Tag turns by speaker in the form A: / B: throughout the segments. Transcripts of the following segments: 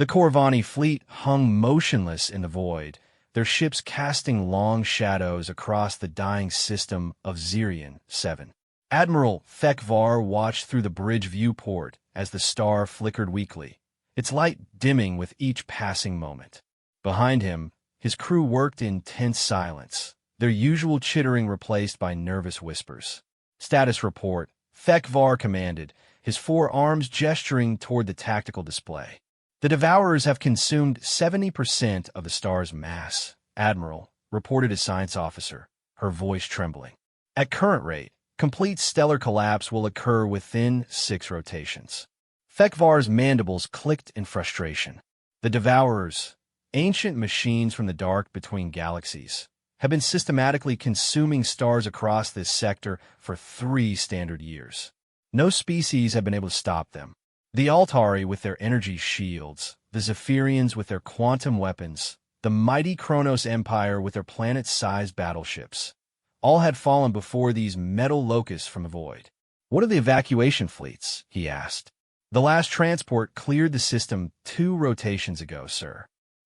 A: The Corvani fleet hung motionless in the void, their ships casting long shadows across the dying system of Zirian 7. Admiral HFY watched through the bridge viewport as the star flickered weakly, its light dimming with each passing moment. Behind him, his crew worked in tense silence, their usual chittering replaced by nervous whispers. Status report, HFY commanded, his four arms gesturing toward the tactical display. The Devourers have consumed 70% of the star's mass, Admiral, reported a science officer, her voice trembling. At current rate, complete stellar collapse will occur within 6 rotations. HFY's mandibles clicked in frustration. The Devourers, ancient machines from the dark between galaxies, have been systematically consuming stars across this sector for 3 standard years. No species have been able to stop them. The Altari with their energy shields, the Zephyrians with their quantum weapons, the mighty Kronos Empire with their planet-sized battleships, all had fallen before these metal locusts from the void. "What are the evacuation fleets?" he asked. "The last transport cleared the system 2 rotations ago, sir.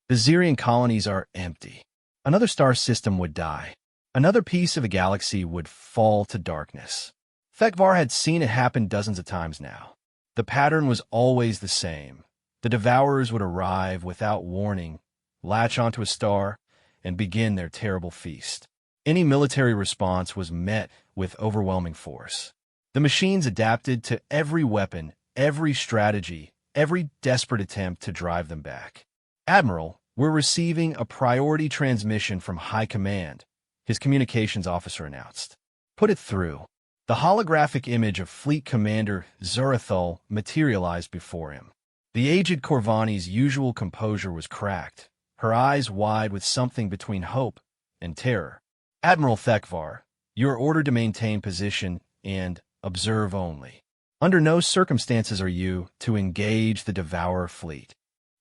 A: The Zirian colonies are empty. Another star system would die. Another piece of the galaxy would fall to darkness." HFY had seen it happen dozens of times now. The pattern was always the same. The Devourers would arrive without warning, latch onto a star, and begin their terrible feast. Any military response was met with overwhelming force. The machines adapted to every weapon, every strategy, every desperate attempt to drive them back. "Admiral, we're receiving a priority transmission from High Command," his communications officer announced. "Put it through." The holographic image of Fleet Commander Zarathul materialized before him. The aged Corvani's usual composure was cracked, her eyes wide with something between hope and terror. "Admiral HFY, you are ordered to maintain position and observe only. Under no circumstances are you to engage the Devourer fleet."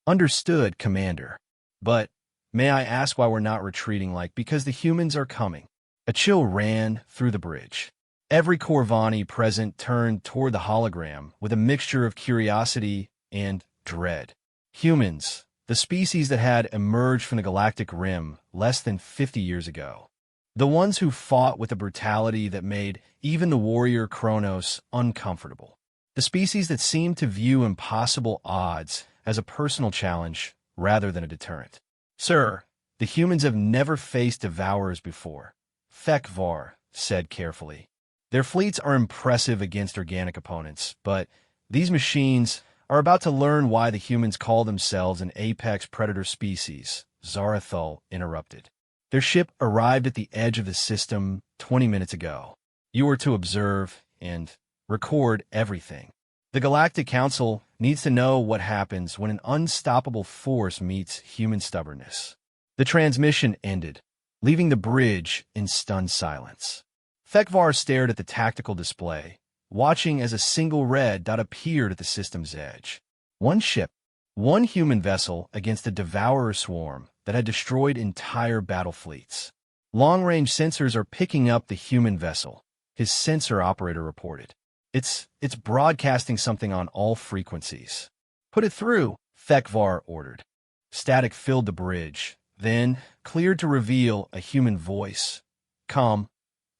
A: "Understood, Commander. But may I ask why we're not retreating because the humans are coming?" A chill ran through the bridge. Every Corvani present turned toward the hologram with a mixture of curiosity and dread. Humans, the species that had emerged from the galactic rim less than 50 years ago. The ones who fought with a brutality that made even the warrior Kronos uncomfortable. The species that seemed to view impossible odds as a personal challenge rather than a deterrent. "Sir, the humans have never faced Devourers before," HFY said carefully. "Their fleets are impressive against organic opponents, but these machines are about to learn why the humans call themselves an apex predator species," Zarathul interrupted. "Their ship arrived at the edge of the system 20 minutes ago. You are to observe and record everything. The Galactic Council needs to know what happens when an unstoppable force meets human stubbornness." The transmission ended, leaving the bridge in stunned silence. HFY stared at the tactical display, watching as a single red dot appeared at the system's edge. One ship, one human vessel against a Devourer swarm that had destroyed entire battle fleets. "Long-range sensors are picking up the human vessel," his sensor operator reported. It's broadcasting something on all frequencies." "Put it through," HFY ordered. Static filled the bridge, then cleared to reveal a human voice. Calm,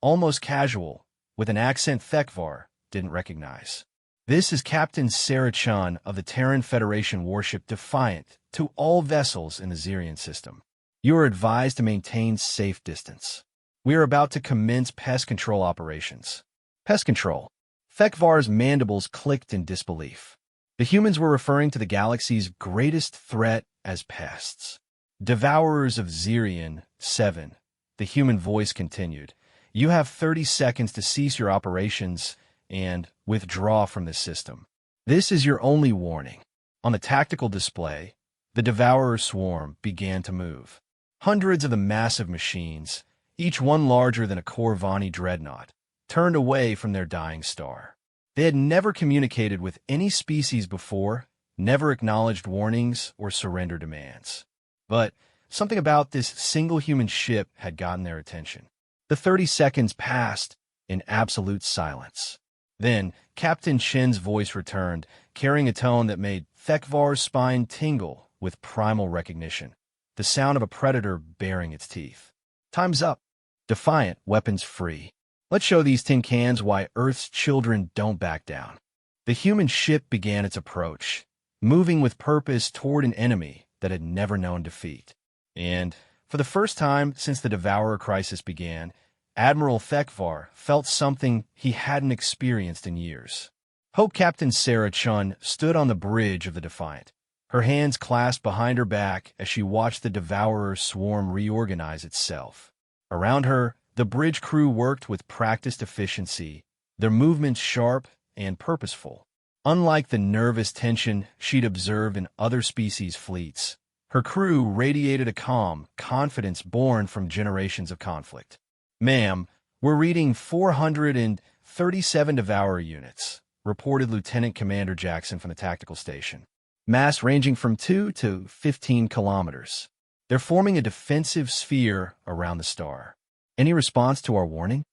A: almost casual, with an accent HFY didn't recognize. "This is Captain Sarah Chun of the Terran Federation warship Defiant to all vessels in the Zirian system. You are advised to maintain safe distance. We are about to commence pest control operations." "Pest control?" HFY's mandibles clicked in disbelief. The humans were referring to the galaxy's greatest threat as pests. "Devourers of Zirian 7, the human voice continued. "You have 30 seconds to cease your operations and withdraw from the system. This is your only warning." On the tactical display, the Devourer swarm began to move. Hundreds of the massive machines, each one larger than a Corvani dreadnought, turned away from their dying star. They had never communicated with any species before, never acknowledged warnings or surrender demands. But something about this single human ship had gotten their attention. The 30 seconds passed in absolute silence. Then Captain Chen's voice returned, carrying a tone that made Thekvar's spine tingle with primal recognition, the sound of a predator baring its teeth. Time's up. Defiant, weapons free. Let's show these tin cans why Earth's children don't back down. The human ship began its approach, moving with purpose toward an enemy that had never known defeat. And, for the first time since the Devourer crisis began, Admiral Thekvar felt something he hadn't experienced in years. Hope Captain Sarah Chun stood on the bridge of the Defiant, her hands clasped behind her back as she watched the Devourer swarm reorganize itself. Around her, the bridge crew worked with practiced efficiency, their movements sharp and purposeful. Unlike the nervous tension she'd observed in other species' fleets, her crew radiated a calm, confidence born from generations of conflict. "Ma'am, we're reading 437 Devourer units," reported Lieutenant Commander Jackson from the tactical station. "Mass ranging from 2 to 15 kilometers. They're forming a defensive sphere around the star. Any response to our warning?"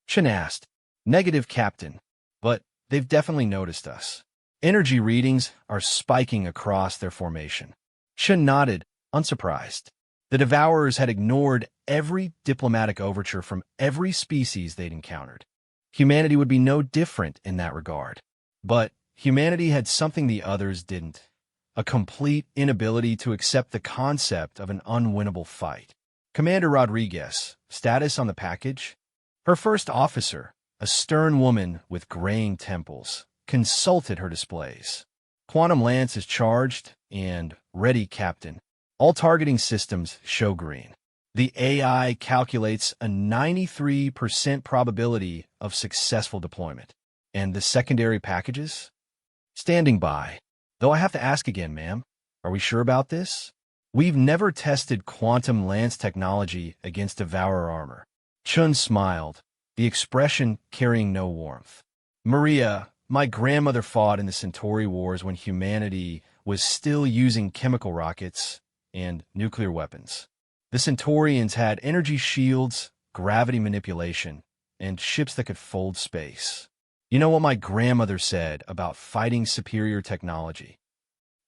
A: Chen asked. "Negative, Captain, but they've definitely noticed us. Energy readings are spiking across their formation." Chen nodded, unsurprised. The Devourers had ignored every diplomatic overture from every species they'd encountered. Humanity would be no different in that regard. But humanity had something the others didn't: a complete inability to accept the concept of an unwinnable fight. "Commander Rodriguez, status on the package?" Her first officer, a stern woman with graying temples, consulted her displays. "Quantum Lance is charged and ready, Captain. All targeting systems show green. The AI calculates a 93% probability of successful deployment. And the secondary packages?" "Standing by. Though I have to ask again, ma'am, are we sure about this? We've never tested Quantum Lance technology against Devourer armor." Chun smiled, the expression carrying no warmth. "Maria, my grandmother fought in the Centauri Wars when humanity was still using chemical rockets and nuclear weapons. The Centaurians had energy shields, gravity manipulation, and ships that could fold space. You know what my grandmother said about fighting superior technology?"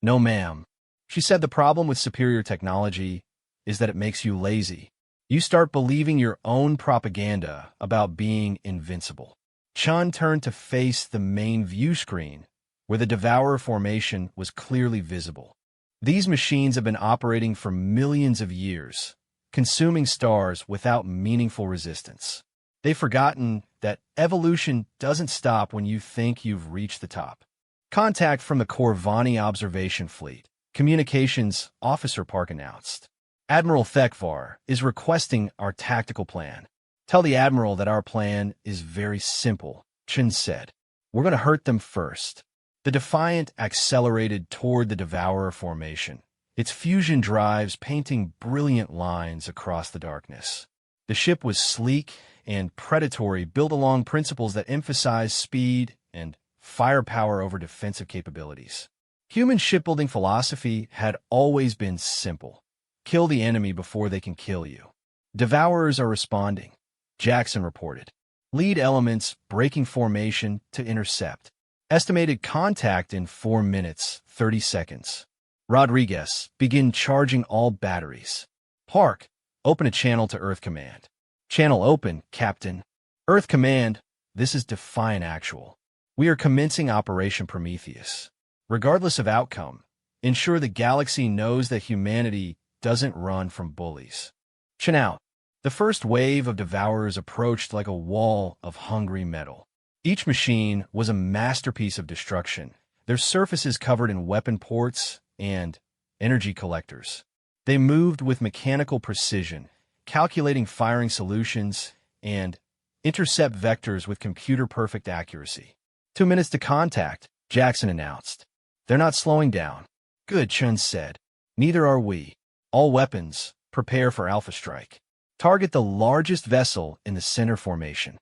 A: "No, ma'am. She said the problem with superior technology is that it makes you lazy. You start believing your own propaganda about being invincible." Chun turned to face the main view screen, where the Devourer formation was clearly visible. These machines have been operating for millions of years, consuming stars without meaningful resistance. They've forgotten that evolution doesn't stop when you think you've reached the top. "Contact from the Corvani Observation Fleet," Communications Officer Park announced. "Admiral Thekvar is requesting our tactical plan." "Tell the Admiral that our plan is very simple," Chen said. "We're going to hurt them first." The Defiant accelerated toward the Devourer formation, its fusion drives painting brilliant lines across the darkness. The ship was sleek and predatory, built along principles that emphasized speed and firepower over defensive capabilities. Human shipbuilding philosophy had always been simple: kill the enemy before they can kill you. "Devourers are responding," Jackson reported. "Lead elements breaking formation to intercept. Estimated contact in 4 minutes, 30 seconds. Rodriguez, begin charging all batteries. Park, open a channel to Earth Command." "Channel open, Captain." "Earth Command, this is Defiant Actual. We are commencing Operation Prometheus. Regardless of outcome, ensure the galaxy knows that humanity doesn't run from bullies." Chen out. The first wave of Devourers approached like a wall of hungry metal. Each machine was a masterpiece of destruction, their surfaces covered in weapon ports and energy collectors. They moved with mechanical precision, calculating firing solutions and intercept vectors with computer-perfect accuracy. 2 minutes to contact, Jackson announced. "They're not slowing down." "Good," Chun said. "Neither are we. All weapons, prepare for Alpha Strike. Target the largest vessel in the center formation."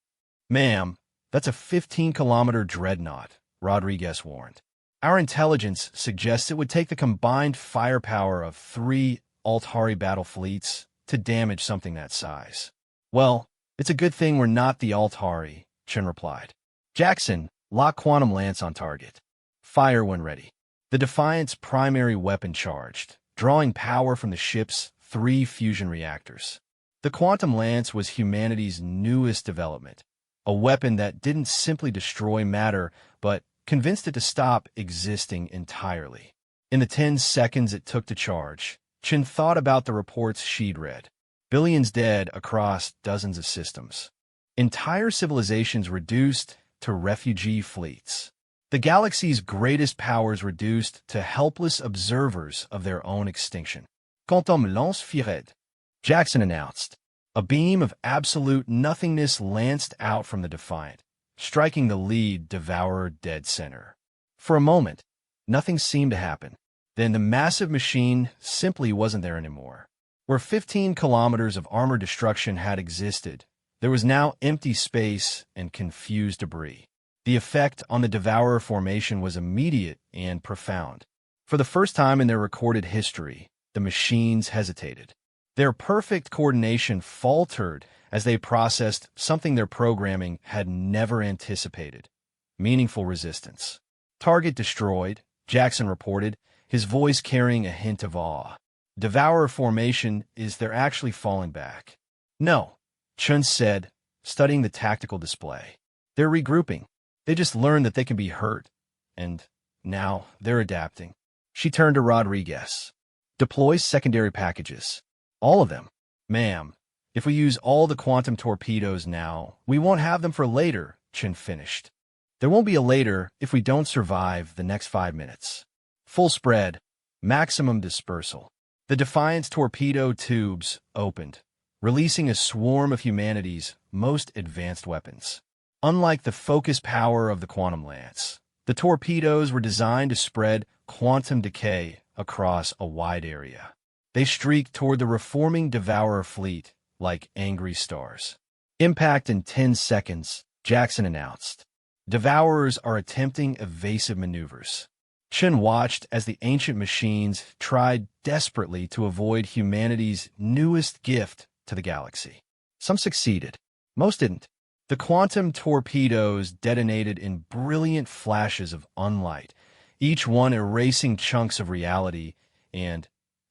A: "Ma'am, that's a 15-kilometer dreadnought," Rodriguez warned. "Our intelligence suggests it would take the combined firepower of 3 Altari battle fleets to damage something that size." "Well, it's a good thing we're not the Altari," Chen replied. "Jackson, lock Quantum Lance on target. Fire when ready." The Defiant's primary weapon charged, drawing power from the ship's 3 fusion reactors. The Quantum Lance was humanity's newest development, a weapon that didn't simply destroy matter, but convinced it to stop existing entirely. In the 10 seconds it took to charge, Chen thought about the reports she'd read. Billions dead across dozens of systems. Entire civilizations reduced to refugee fleets. The galaxy's greatest powers reduced to helpless observers of their own extinction. Quantum lance firet, Jackson announced. A beam of absolute nothingness lanced out from the Defiant, striking the lead Devourer dead center. For a moment, nothing seemed to happen. Then the massive machine simply wasn't there anymore. Where 15 kilometers of armored destruction had existed, there was now empty space and confused debris. The effect on the Devourer formation was immediate and profound. For the first time in their recorded history, the machines hesitated. Their perfect coordination faltered as they processed something their programming had never anticipated: meaningful resistance. Target destroyed, Jackson reported, his voice carrying a hint of awe. Devourer formation, is they're actually falling back. No, Chun said, studying the tactical display. They're regrouping. They just learned that they can be hurt, and now they're adapting. She turned to Rodriguez. Deploy secondary packages. All of them. Ma'am, if we use all the quantum torpedoes now, we won't have them for later, Chen finished. There won't be a later if we don't survive the next 5 minutes. Full spread, maximum dispersal. The Defiant's torpedo tubes opened, releasing a swarm of humanity's most advanced weapons. Unlike the focus power of the Quantum Lance, the torpedoes were designed to spread quantum decay across a wide area. They streaked toward the reforming Devourer fleet like angry stars. Impact in 10 seconds, Jackson announced. Devourers are attempting evasive maneuvers. Chen watched as the ancient machines tried desperately to avoid humanity's newest gift to the galaxy. Some succeeded. Most didn't. The quantum torpedoes detonated in brilliant flashes of unlight, each one erasing chunks of reality and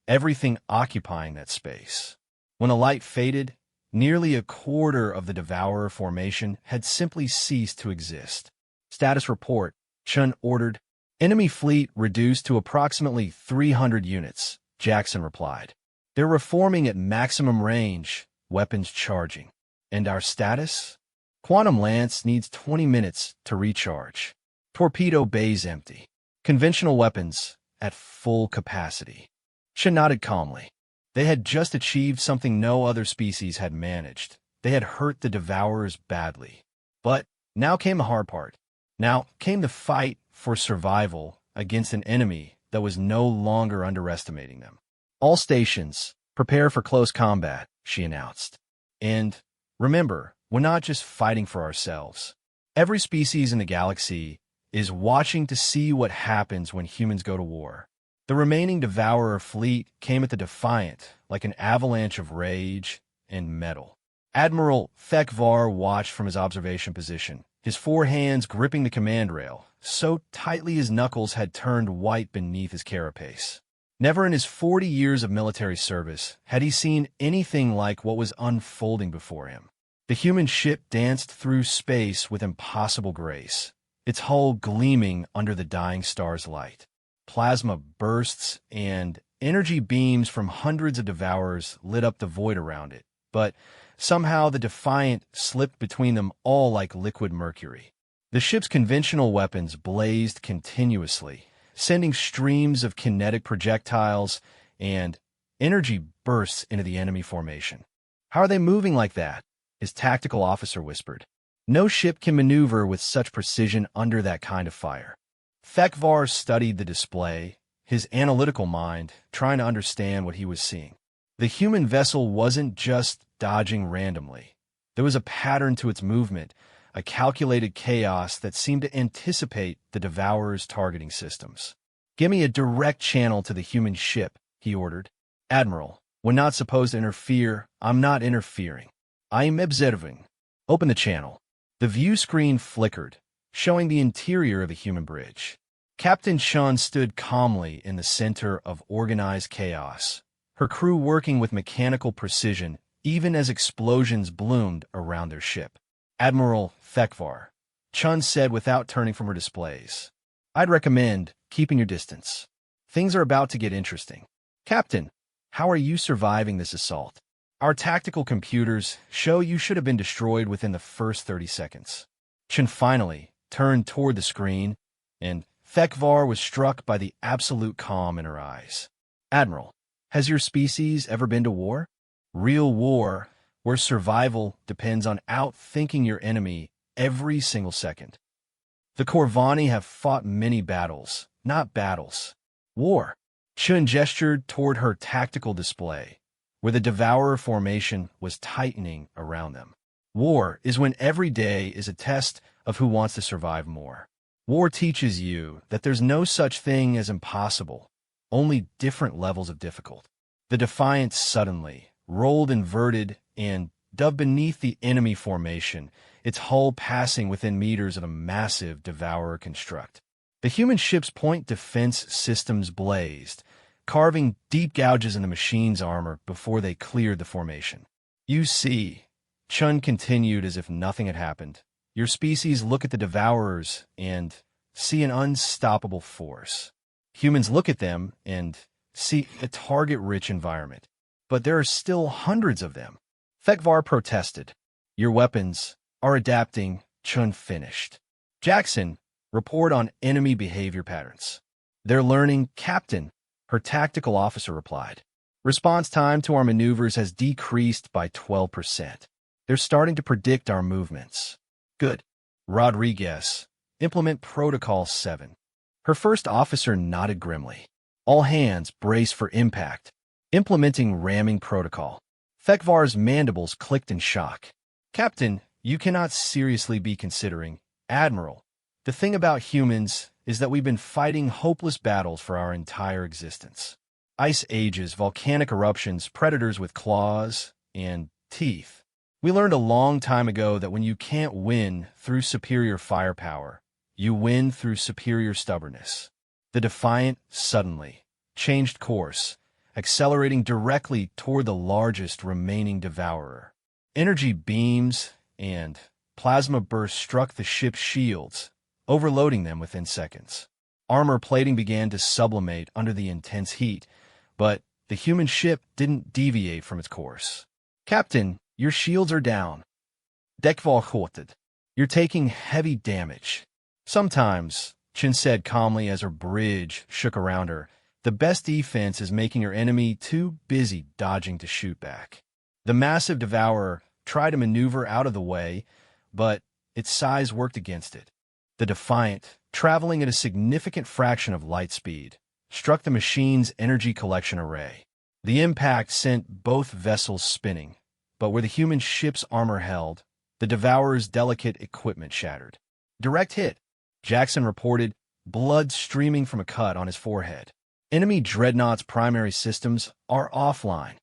A: everything occupying that space. When the light faded, nearly a quarter of the Devourer formation had simply ceased to exist. Status report, Chun ordered. Enemy fleet reduced to approximately 300 units, Jackson replied. They're reforming at maximum range, weapons charging. And our status? Quantum Lance needs 20 minutes to recharge. Torpedo bays empty. Conventional weapons at full capacity. Chen nodded calmly. They had just achieved something no other species had managed. They had hurt the Devourers badly. But now came the hard part. Now came the fight for survival against an enemy that was no longer underestimating them. All stations, prepare for close combat, she announced. And remember, we're not just fighting for ourselves. Every species in the galaxy is watching to see what happens when humans go to war. The remaining Devourer fleet came at the Defiant like an avalanche of rage and metal. Admiral HFY watched from his observation position, his 4 hands gripping the command rail, so tightly his knuckles had turned white beneath his carapace. Never in his 40 years of military service had he seen anything like what was unfolding before him. The human ship danced through space with impossible grace, its hull gleaming under the dying star's light. Plasma bursts and energy beams from hundreds of Devourers lit up the void around it, but somehow the Defiant slipped between them all like liquid mercury. The ship's conventional weapons blazed continuously, sending streams of kinetic projectiles and energy bursts into the enemy formation. How are they moving like that? His tactical officer whispered. No ship can maneuver with such precision under that kind of fire. HFY studied the display, his analytical mind trying to understand what he was seeing. The human vessel wasn't just dodging randomly. There was a pattern to its movement, a calculated chaos that seemed to anticipate the Devourer's targeting systems. Give me a direct channel to the human ship, he ordered. Admiral, we're not supposed to interfere. I'm not interfering. I am observing. Open the channel. The view screen flickered, showing the interior of a human bridge. Captain Chun stood calmly in the center of organized chaos, her crew working with mechanical precision even as explosions bloomed around their ship. Admiral Thekvar, Chun said without turning from her displays. I'd recommend keeping your distance. Things are about to get interesting. Captain, how are you surviving this assault? Our tactical computers show you should have been destroyed within the first 30 seconds. Chun finally turned toward the screen, and Thekvar was struck by the absolute calm in her eyes. Admiral, has your species ever been to war? Real war, where survival depends on outthinking your enemy every single second. The Corvani have fought many battles, not battles. War. Chun gestured toward her tactical display, where the Devourer formation was tightening around them. War is when every day is a test of who wants to survive more. War teaches you that there's no such thing as impossible, only different levels of difficult. The Defiant suddenly rolled inverted and dove beneath the enemy formation, its hull passing within meters of a massive Devourer construct. The human ship's point defense systems blazed, carving deep gouges in the machine's armor before they cleared the formation. You see, Chun continued as if nothing had happened. Your species look at the Devourers and see an unstoppable force. Humans look at them and see a target-rich environment. But there are still hundreds of them. Thekvar protested. Your weapons are adapting, Chun finished. Jackson, report on enemy behavior patterns. They're learning, Captain, her tactical officer replied. Response time to our maneuvers has decreased by 12%. They're starting to predict our movements. Good. Rodriguez, implement Protocol 7. Her first officer nodded grimly. All hands brace for impact. Implementing ramming protocol. Thekvar's mandibles clicked in shock. Captain, you cannot seriously be considering. Admiral, the thing about humans is that we've been fighting hopeless battles for our entire existence. Ice ages, volcanic eruptions, predators with claws and teeth. We learned a long time ago that when you can't win through superior firepower, you win through superior stubbornness. The Defiant suddenly changed course, accelerating directly toward the largest remaining Devourer. Energy beams and plasma bursts struck the ship's shields, overloading them within seconds. Armor plating began to sublimate under the intense heat, but the human ship didn't deviate from its course. Captain, your shields are down. Dekval halted. You're taking heavy damage. Sometimes, Chin said calmly as her bridge shook around her, the best defense is making your enemy too busy dodging to shoot back. The massive Devourer tried to maneuver out of the way, but its size worked against it. The Defiant, traveling at a significant fraction of light speed, struck the machine's energy collection array. The impact sent both vessels spinning, but where the human ship's armor held, the Devourer's delicate equipment shattered. Direct hit, Jackson reported, blood streaming from a cut on his forehead. Enemy Dreadnought's primary systems are offline.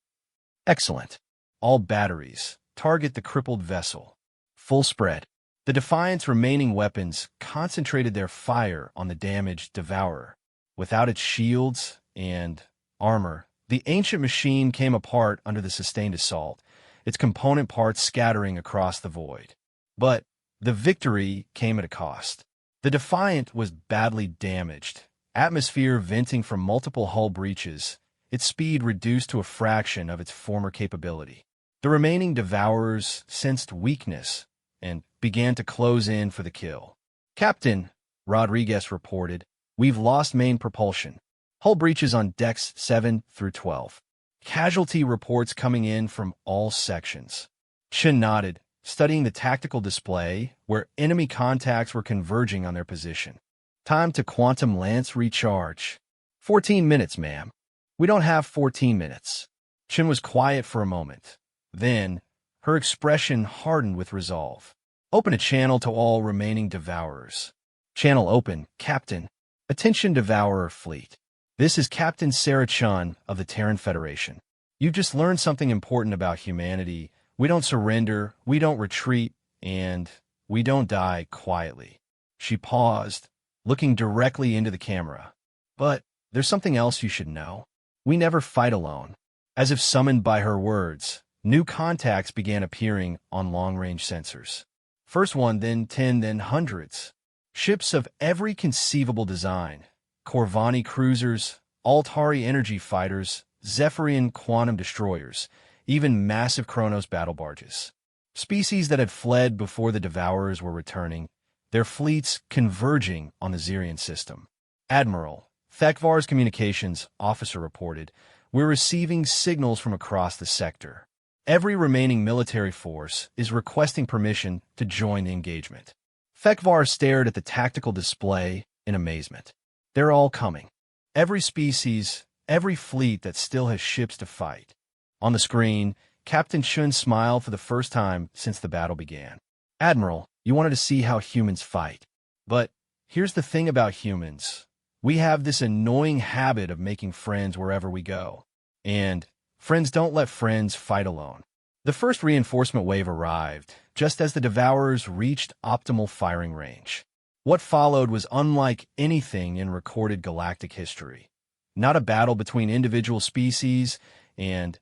A: Excellent. All batteries target the crippled vessel. Full spread. The Defiant's remaining weapons concentrated their fire on the damaged Devourer. Without its shields and armor, the ancient machine came apart under the sustained assault, its component parts scattering across the void. But the victory came at a cost. The Defiant was badly damaged, atmosphere venting from multiple hull breaches, its speed reduced to a fraction of its former capability. The remaining Devourers sensed weakness and began to close in for the kill. Captain, Rodriguez reported, we've lost main propulsion. Hull breaches on decks 7 through 12. Casualty reports coming in from all sections. Chin nodded, studying the tactical display where enemy contacts were converging on their position. Time to quantum lance recharge. 14 minutes, ma'am. We don't have 14 minutes. Chin was quiet for a moment. Then, her expression hardened with resolve. Open a channel to all remaining Devourers. Channel open, Captain. Attention Devourer Fleet. This is Captain Sarah Chun of the Terran Federation. You've just learned something important about humanity. We don't surrender, we don't retreat, and we don't die quietly. She paused, looking directly into the camera. But there's something else you should know. We never fight alone. As if summoned by her words, new contacts began appearing on long-range sensors. First one, then 10, then hundreds. Ships of every conceivable design. Corvani cruisers, Altari energy fighters, Zephyrian quantum destroyers, even massive Kronos battle barges. Species that had fled before the Devourers were returning, their fleets converging on the Zirian system. Admiral Thekvar's communications officer reported, "We're receiving signals from across the sector. Every remaining military force is requesting permission to join the engagement." Thekvar stared at the tactical display in amazement. They're all coming. Every species, every fleet that still has ships to fight. On the screen, Captain Shun smiled for the first time since the battle began. "Admiral, you wanted to see how humans fight. But here's the thing about humans. We have this annoying habit of making friends wherever we go. And friends don't let friends fight alone." The first reinforcement wave arrived, just as the Devourers reached optimal firing range. What followed was unlike anything in recorded galactic history. Not a battle between individual species and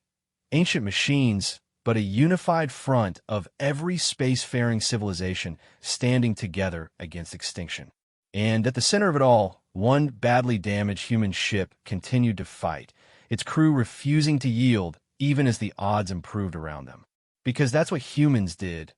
A: ancient machines, but a unified front of every spacefaring civilization standing together against extinction. And at the center of it all, one badly damaged human ship continued to fight, its crew refusing to yield even as the odds improved around them. Because that's what humans did.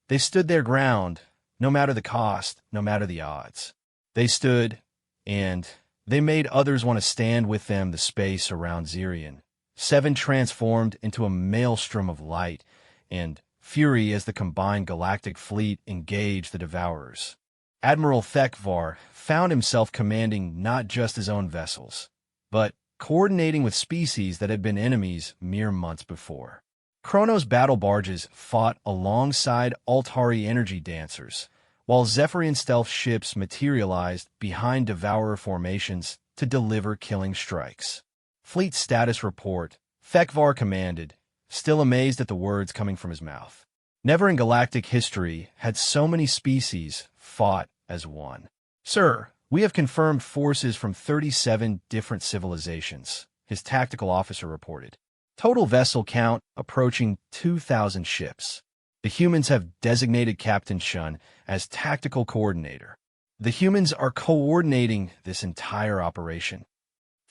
A: They stood their ground, no matter the cost, no matter the odds. They stood, and they made others want to stand with them. The space around Zirian 7 transformed into a maelstrom of light and fury as the combined galactic fleet engaged the Devourers. Admiral Thekvar found himself commanding not just his own vessels, but coordinating with species that had been enemies mere months before. Kronos battle barges fought alongside Altari energy dancers, while Zephyrian stealth ships materialized behind Devourer formations to deliver killing strikes. Fleet status report, Thekvar commanded, still amazed at the words coming from his mouth. Never in galactic history had so many species fought as one. "Sir, we have confirmed forces from 37 different civilizations," his tactical officer reported. "Total vessel count approaching 2,000 ships. The humans have designated Captain Shun as tactical coordinator. The humans are coordinating this entire operation."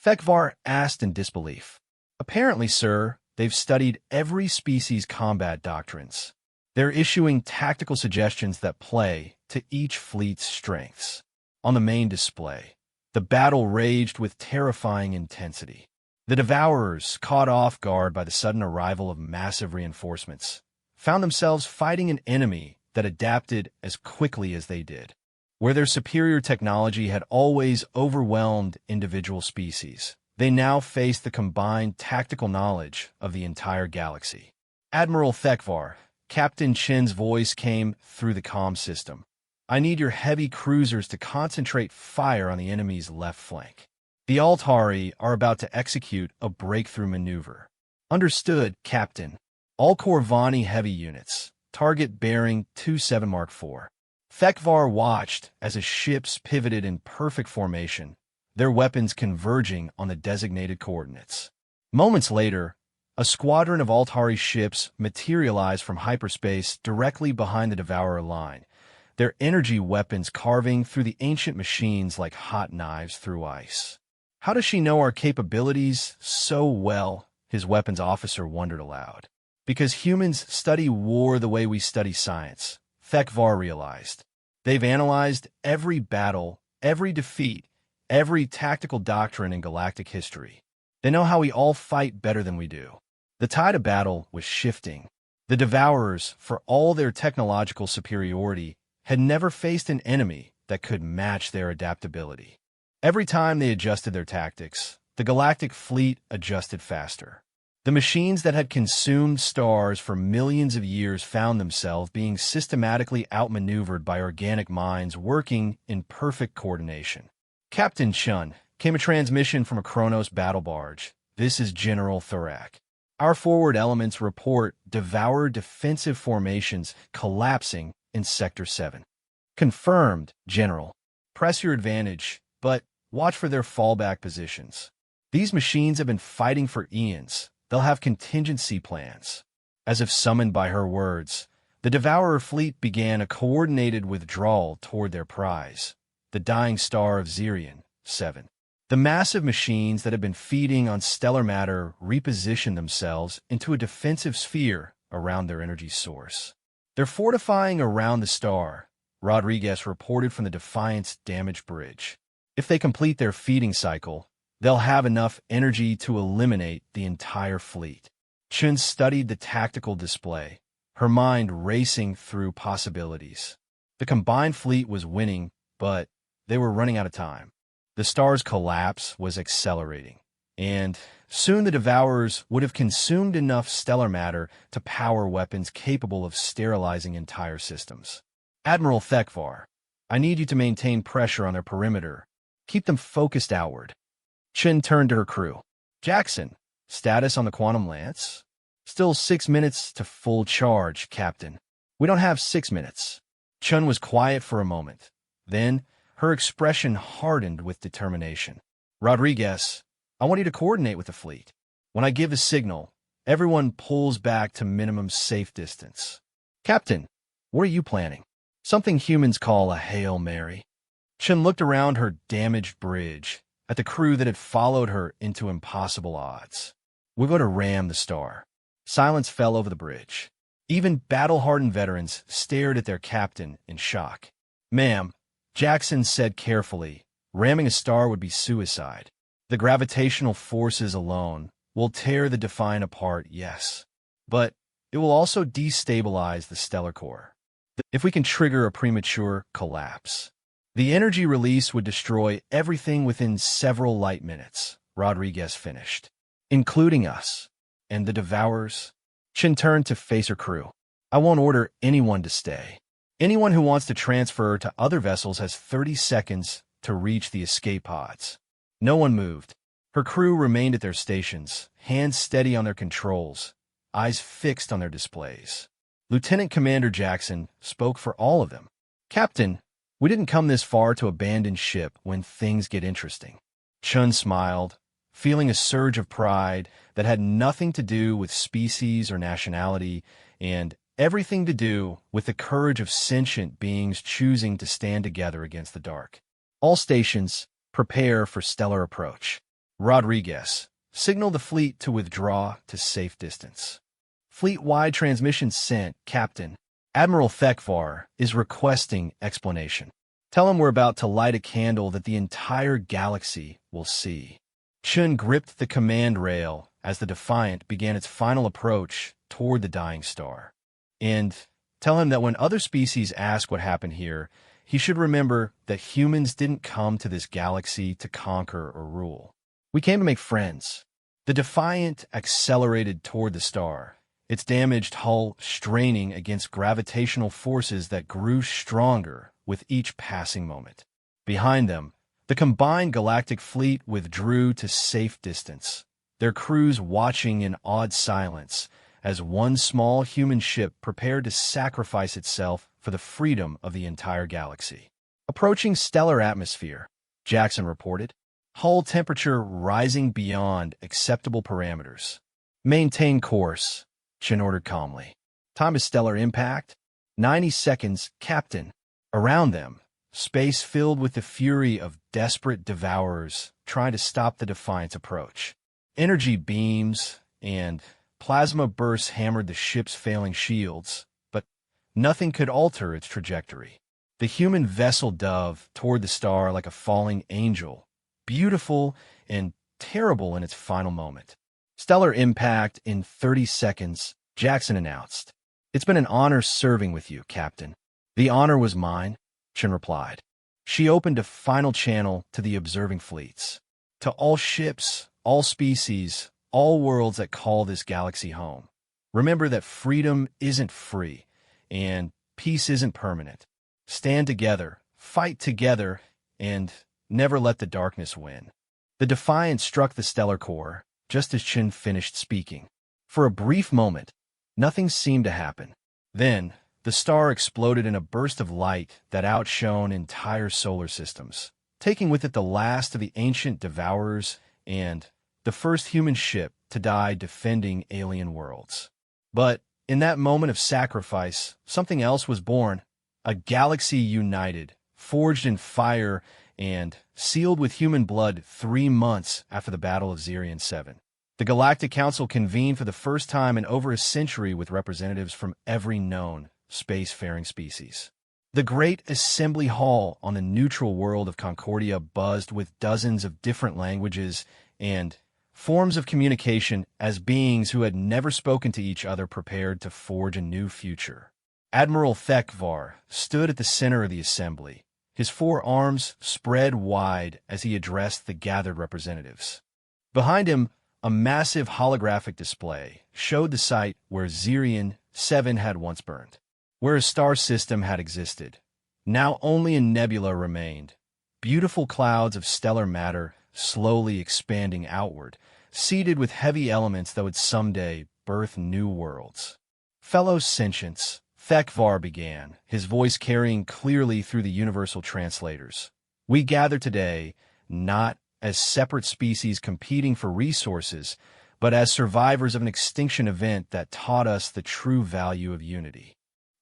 A: Thekvar asked in disbelief. "Apparently, sir, they've studied every species' combat doctrines. They're issuing tactical suggestions that play to each fleet's strengths." On the main display, the battle raged with terrifying intensity. The Devourers, caught off guard by the sudden arrival of massive reinforcements, found themselves fighting an enemy that adapted as quickly as they did. Where their superior technology had always overwhelmed individual species, they now faced the combined tactical knowledge of the entire galaxy. "Admiral Thekvar," Captain Chin's voice came through the comm system. "I need your heavy cruisers to concentrate fire on the enemy's left flank. The Altari are about to execute a breakthrough maneuver." "Understood, Captain. All Corvani heavy units. Target bearing 27 Mark IV." Thekvar watched as his ships pivoted in perfect formation, their weapons converging on the designated coordinates. Moments later, a squadron of Altari ships materialized from hyperspace directly behind the Devourer line, their energy weapons carving through the ancient machines like hot knives through ice. "How does she know our capabilities so well?" his weapons officer wondered aloud. "Because humans study war the way we study science," Thekvar realized. "They've analyzed every battle, every defeat, every tactical doctrine in galactic history. They know how we all fight better than we do." The tide of battle was shifting. The Devourers, for all their technological superiority, had never faced an enemy that could match their adaptability. Every time they adjusted their tactics, the galactic fleet adjusted faster. The machines that had consumed stars for millions of years found themselves being systematically outmaneuvered by organic minds working in perfect coordination. "Captain Shun," came a transmission from a Kronos battle barge. "This is General Thorak. Our forward elements report Devourer defensive formations collapsing in Sector 7. "Confirmed, General." press your advantage, but watch for their fallback positions. These machines have been fighting for eons. They'll have contingency plans. As if summoned by her words, the Devourer fleet began a coordinated withdrawal toward their prize, the dying star of Zirion, 7. The massive machines that had been feeding on stellar matter repositioned themselves into a defensive sphere around their energy source. They're fortifying around the star, Rodriguez reported from the Defiant's damaged bridge. If they complete their feeding cycle, they'll have enough energy to eliminate the entire fleet. Chun studied the tactical display, her mind racing through possibilities. The combined fleet was winning, but they were running out of time. The star's collapse was accelerating, and soon the Devourers would have consumed enough stellar matter to power weapons capable of sterilizing entire systems. Admiral Thekvar, I need you to maintain pressure on their perimeter. Keep them focused outward. Chun turned to her crew. Jackson, status on the Quantum Lance? Still 6 minutes to full charge, Captain. We don't have 6 minutes. Chun was quiet for a moment. Then, her expression hardened with determination. Rodriguez, I want you to coordinate with the fleet. When I give a signal, everyone pulls back to minimum safe distance. Captain, what are you planning? Something humans call a Hail Mary. Chun looked around her damaged bridge, at the crew that had followed her into impossible odds. We're going to ram the star. Silence fell over the bridge. Even battle-hardened veterans stared at their captain in shock. Ma'am, Jackson said carefully, ramming a star would be suicide. The gravitational forces alone will tear the Defiant apart, yes. But it will also destabilize the stellar core. If we can trigger a premature collapse, the energy release would destroy everything within several light minutes, Rodriguez finished, including us and the Devourers. Chin turned to face her crew. I won't order anyone to stay. Anyone who wants to transfer to other vessels has 30 seconds to reach the escape pods. No one moved. Her crew remained at their stations, hands steady on their controls, eyes fixed on their displays. Lieutenant Commander Jackson spoke for all of them. Captain, we didn't come this far to abandon ship when things get interesting. Chun smiled, feeling a surge of pride that had nothing to do with species or nationality and everything to do with the courage of sentient beings choosing to stand together against the dark. All stations, prepare for stellar approach. Rodriguez, signal the fleet to withdraw to safe distance. Fleet-wide transmission sent, Captain. Admiral Thekvar is requesting explanation. Tell him we're about to light a candle that the entire galaxy will see. Chun gripped the command rail as the Defiant began its final approach toward the dying star. And tell him that when other species ask what happened here, he should remember that humans didn't come to this galaxy to conquer or rule. We came to make friends. The Defiant accelerated toward the star, its damaged hull straining against gravitational forces that grew stronger with each passing moment. Behind them, the combined galactic fleet withdrew to safe distance, their crews watching in awed silence as one small human ship prepared to sacrifice itself for the freedom of the entire galaxy. Approaching stellar atmosphere, Jackson reported, hull temperature rising beyond acceptable parameters. Maintain course, Chin ordered calmly. Time of stellar impact? 90 seconds, Captain. Around them, space filled with the fury of desperate devourers trying to stop the Defiant's approach. Energy beams and plasma bursts hammered the ship's failing shields, but nothing could alter its trajectory. The human vessel dove toward the star like a falling angel, beautiful and terrible in its final moment. Stellar impact in 30 seconds, Jackson announced. It's been an honor serving with you, Captain. The honor was mine, Chin replied. She opened a final channel to the observing fleets. To all ships, all species, all worlds that call this galaxy home. Remember that freedom isn't free, and peace isn't permanent. Stand together, fight together, and never let the darkness win. The Defiant struck the stellar core, just as Chin finished speaking. For a brief moment, nothing seemed to happen. Then, The star exploded in a burst of light that outshone entire solar systems, taking with it the last of the ancient devourers and the first human ship to die defending alien worlds. But in that moment of sacrifice, something else was born, a galaxy united, forged in fire and sealed with human blood 3 months after the Battle of Zirion 7. The Galactic Council convened for the first time in over a century with representatives from every known spacefaring species. The great assembly hall on the neutral world of Concordia buzzed with dozens of different languages and forms of communication as beings who had never spoken to each other prepared to forge a new future. Admiral Thekvar stood at the center of the assembly, his 4 arms spread wide as he addressed the gathered representatives. Behind him, a massive holographic display showed the site where Zirion 7 had once burned, where a star system had existed. Now only a nebula remained, beautiful clouds of stellar matter slowly expanding outward, seeded with heavy elements that would someday birth new worlds. Fellow sentients, Thekvar began, his voice carrying clearly through the universal translators. We gather today not as separate species competing for resources, but as survivors of an extinction event that taught us the true value of unity.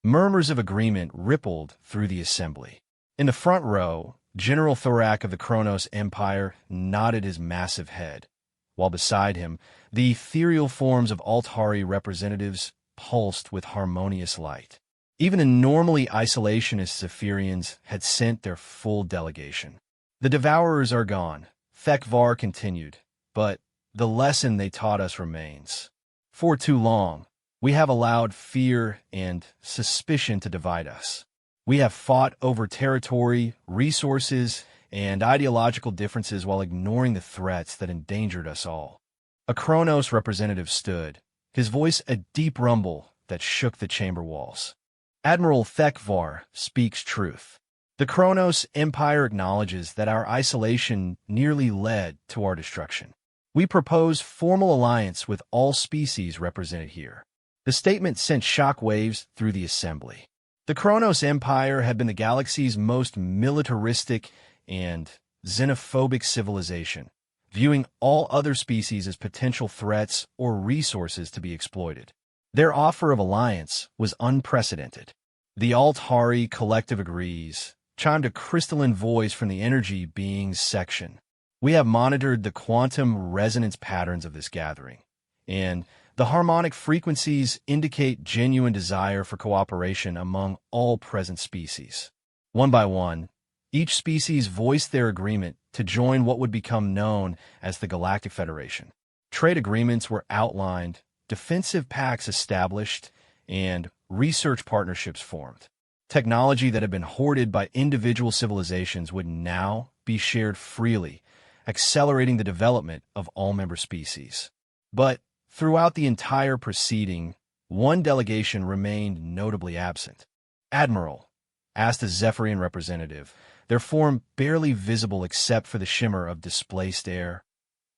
A: Murmurs of agreement rippled through the assembly. In the front row, General Thorak of the Kronos Empire nodded his massive head, while beside him, the ethereal forms of Altari representatives pulsed with harmonious light. Even the normally isolationist Zephyrians had sent their full delegation. The Devourers are gone, Thekvar continued, but the lesson they taught us remains. For too long, we have allowed fear and suspicion to divide us. We have fought over territory, resources, and ideological differences while ignoring the threats that endangered us all. A Kronos representative stood, his voice a deep rumble that shook the chamber walls. Admiral Thekvar speaks truth. The Kronos Empire acknowledges that our isolation nearly led to our destruction. We propose formal alliance with all species represented here. The statement sent shockwaves through the assembly. The Kronos Empire had been the galaxy's most militaristic and xenophobic civilization, viewing all other species as potential threats or resources to be exploited. Their offer of alliance was unprecedented. The Altari collective agrees, chimed a crystalline voice from the Energy Beings section. We have monitored the quantum resonance patterns of this gathering, and the harmonic frequencies indicate genuine desire for cooperation among all present species. One by one, each species voiced their agreement to join what would become known as the Galactic Federation. Trade agreements were outlined, defensive pacts established, and research partnerships formed. Technology that had been hoarded by individual civilizations would now be shared freely, accelerating the development of all member species. But throughout the entire proceeding, one delegation remained notably absent. Admiral, asked a Zephyrian representative, their form barely visible except for the shimmer of displaced air.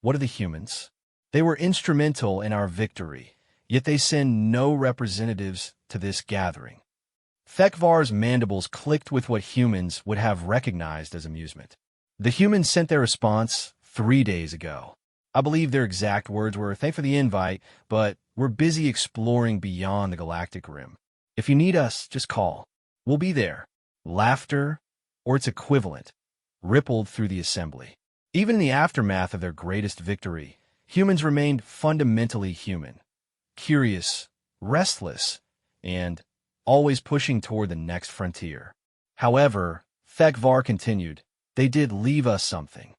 A: What are the humans? They were instrumental in our victory, yet they send no representatives to this gathering. Thekvar's mandibles clicked with what humans would have recognized as amusement. The humans sent their response 3 days ago. I believe their exact words were, "Thanks for the invite, but we're busy exploring beyond the galactic rim. If you need us, just call. We'll be there." Laughter, or its equivalent, rippled through the assembly. Even in the aftermath of their greatest victory, humans remained fundamentally human, curious, restless, and always pushing toward the next frontier. However, Thekvar continued, they did leave us something.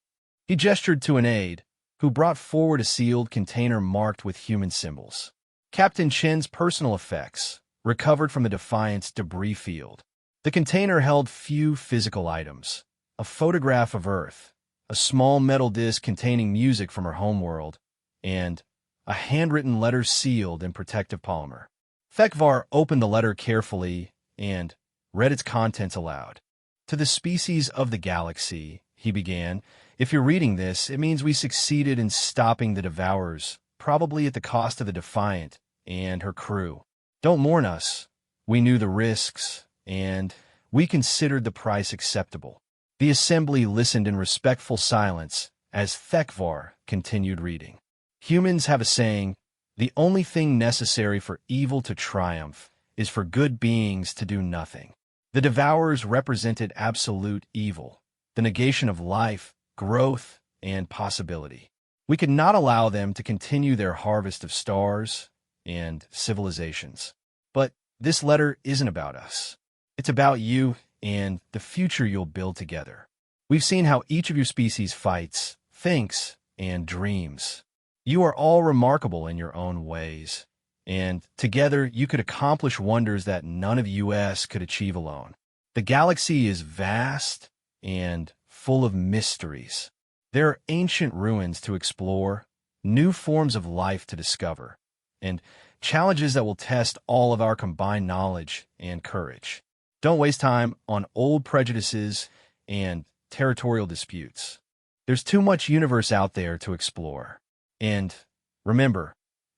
A: He gestured to an aide, who brought forward a sealed container marked with human symbols. Captain Chen's personal effects, recovered from the Defiant's debris field. The container held few physical items: a photograph of Earth, a small metal disc containing music from her homeworld, and a handwritten letter sealed in protective polymer. Thekvar opened the letter carefully and read its contents aloud. "To the species of the galaxy," he began, "if you're reading this, it means we succeeded in stopping the Devourers, probably at the cost of the Defiant and her crew. Don't mourn us. We knew the risks, and we considered the price acceptable. The assembly listened in respectful silence as Thekvar continued reading. Humans have a saying, "The only thing necessary for evil to triumph is for good beings to do nothing." The Devourers represented absolute evil, the negation of life, growth, and possibility. We could not allow them to continue their harvest of stars and civilizations. But this letter isn't about us. It's about you and the future you'll build together. We've seen how each of your species fights, thinks, and dreams. You are all remarkable in your own ways, and together you could accomplish wonders that none of us could achieve alone. The galaxy is vast and full of mysteries. There are ancient ruins to explore, new forms of life to discover, and challenges that will test all of our combined knowledge and courage. Don't waste time on old prejudices and territorial disputes. There's too much universe out there to explore. And remember,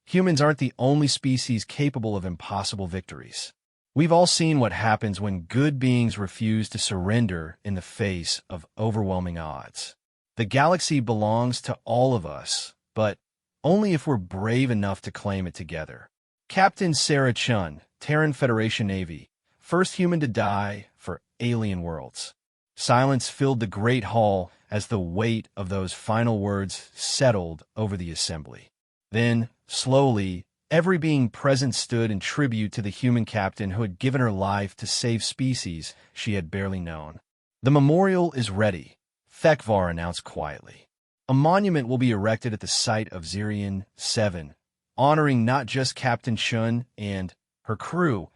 A: humans aren't the only species capable of impossible victories. We've all seen what happens when good beings refuse to surrender in the face of overwhelming odds. The galaxy belongs to all of us, but only if we're brave enough to claim it together. Captain Sarah Chun, Terran Federation Navy, first human to die for alien worlds. Silence filled the great hall as the weight of those final words settled over the assembly. Then, slowly, every being present stood in tribute to the human captain who had given her life to save species she had barely known. "The memorial is ready," Thekvar announced quietly. "A monument will be erected at the site of Zirian 7, honoring not just Captain Chun and her crew,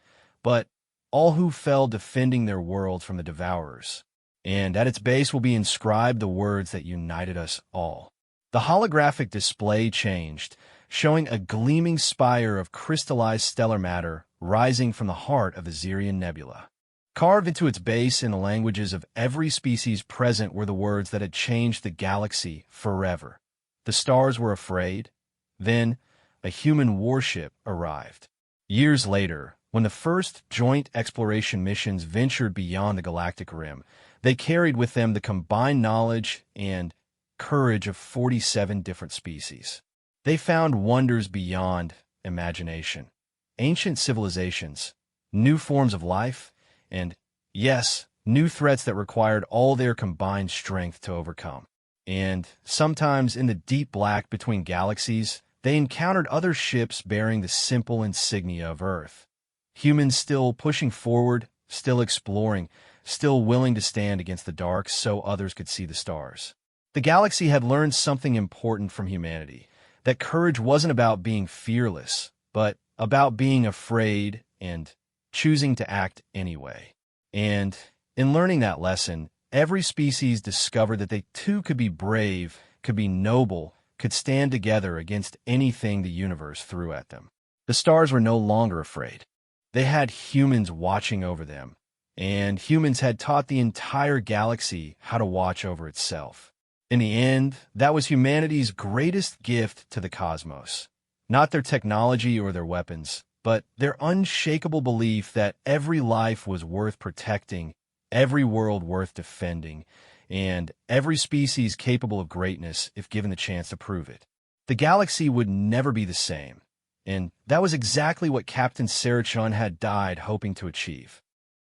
A: but all who fell defending their world from the Devourers. And at its base will be inscribed the words that united us all." The holographic display changed, showing a gleaming spire of crystallized stellar matter rising from the heart of the Zirian Nebula. Carved into its base in the languages of every species present were the words that had changed the galaxy forever. The stars were afraid. Then, a human warship arrived. Years later, when the first joint exploration missions ventured beyond the galactic rim, they carried with them the combined knowledge and courage of 47 different species. They found wonders beyond imagination, ancient civilizations, new forms of life, and, yes, new threats that required all their combined strength to overcome. And sometimes in the deep black between galaxies, they encountered other ships bearing the simple insignia of Earth. Humans still pushing forward, still exploring, still willing to stand against the dark so others could see the stars. The galaxy had learned something important from humanity, that courage wasn't about being fearless, but about being afraid and choosing to act anyway. And in learning that lesson, every species discovered that they too could be brave, could be noble, could stand together against anything the universe threw at them. The stars were no longer afraid. They had humans watching over them, and humans had taught the entire galaxy how to watch over itself. In the end, that was humanity's greatest gift to the cosmos. Not their technology or their weapons, but their unshakable belief that every life was worth protecting, every world worth defending, and every species capable of greatness if given the chance to prove it. The galaxy would never be the same, and that was exactly what Captain Sarah Chun had died hoping to achieve.